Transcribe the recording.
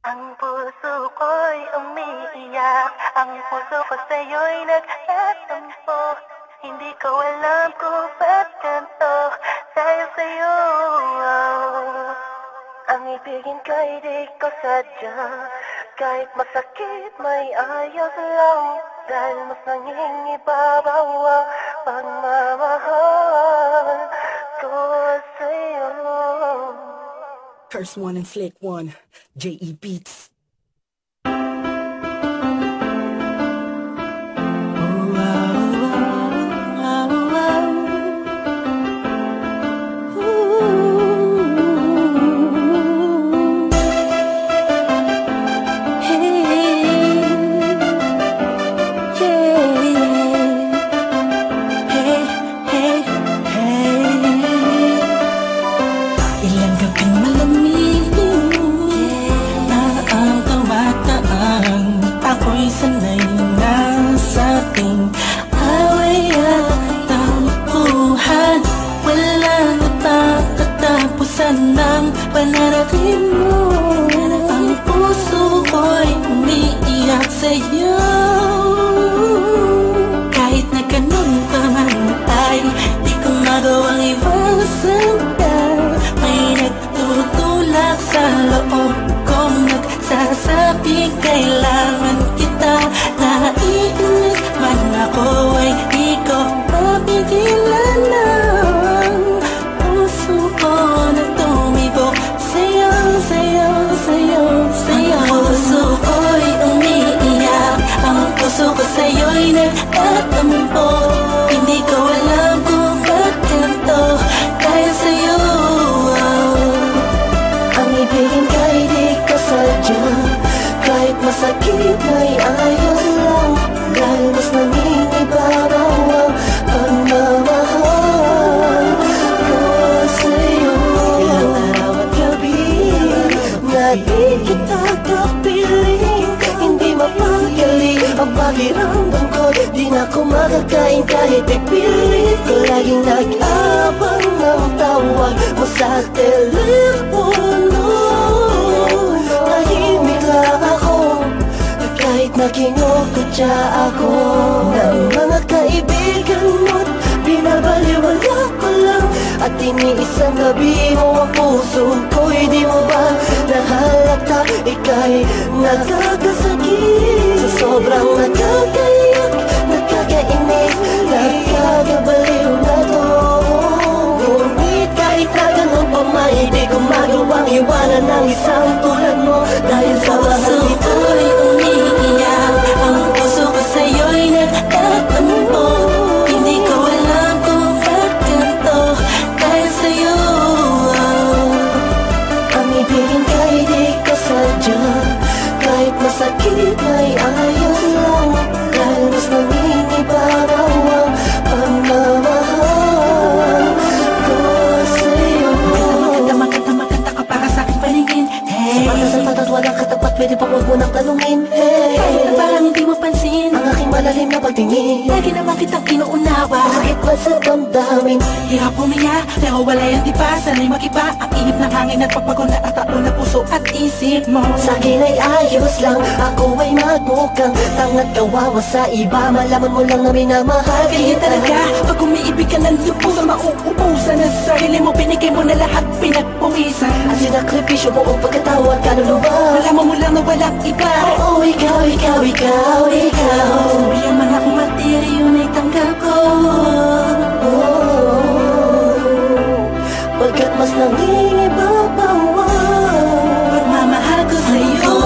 Ang puso ko'y umiiyak, ang puso ko sa'yo'y nagtatampo. Hindi ko alam kung ba't ganito, dahil sa'yo. Ang ibigin ko'y di ko sadya, kahit masakit may ayos lang, dahil mas nangingibabaw ang pagmamahal ko sa'yo. Curse one and Slick One, J.E. Beats. Sanay na sa ating away at tampuhan. Wala na bang katapusan ng pananakit mo? Ang puso ko'y umiiyak sa'yo. Kahit na ganun pa man ay di ko magawang iwasan ka. May nagtutulak sa loob kong nagsasabing kailangan kita. Naiinis man ako ay di ko mapigilan ng puso ko na tumibok sa'yo, sa'yo, sa'yo, sa'yo. Ang puso ko'y umiiyak, ang puso ko sa'yo'y nagtatampo. Hindi ko alam kung ba't ganito, dahil sa'yo. Ang ibigin ka'y di ko sadya, kahit masakit may ayos lang, dahil mas nangingibabaw ang pagmamahal ko sa'yo. Ilang araw at gabi na di kita kapiling, hindi mapagaling ang pakiramdam ko. Di na ako makakain kahit ipilit ko. Laging nag-abang ng tawag mo sa telepono. Tahimik lang ako kahit nakinukutya ako ng mga kaibigan mo't binabaliwala ko lang. At iniisang gabi mo ang puso ko'y di mo ba nahalata? Ika'y nakakasakit sa sobrang nakakaiyak, nakakainis, nakakabaliw na to. Ngunit kahit na ganun pa may di ko magawang iwanan ng isang tulad mo. Dahil sa mahal ko'y umiiyak, ang puso ko sa'yo'y nagtatampo. Hindi ko alam kung ba't ganito, dahil sa'yo. Ang ibigin ka'y di ko sadya, kahit masakit may ayos lang, dahil mas nangingibabaw ang pagmamahal ko sa'yo. Maganda ka para sa'king paningin. Hey, sa mata sa mata't walang katapat, pwede pa huwag mo nang tanungin. Hey, kahit na parang hindi mo pansin ang aking malalim na pagtingin, lagi naman kitang inuunawa. kahit ba sa damdamin. Hirap pumiya, pero wala yan diba? Sana'y makiba ang ihip ng hangin at pagbago na ang taon na puso at isip mo. Sa'kin ay ayos lang, ako ay magmukhang tanga't kawawa sa iba. Malaman mo lang na minamahal Ganyan kita. talaga, pag umiibig ka ng lubos, mauubusan na sa sarili mo. Binigay mo na lahat, pinagpuwisan At sinakripisyo mo ang pagkatao at kaluluwa. Malaman mo lang na walang iba. Oo, ikaw, ikaw, ikaw, ikaw. Sabihan man ako matiri, yun ay tanggap ko. Pagkat mas nangingibabaw ang Pagmamahal ko sa'yo.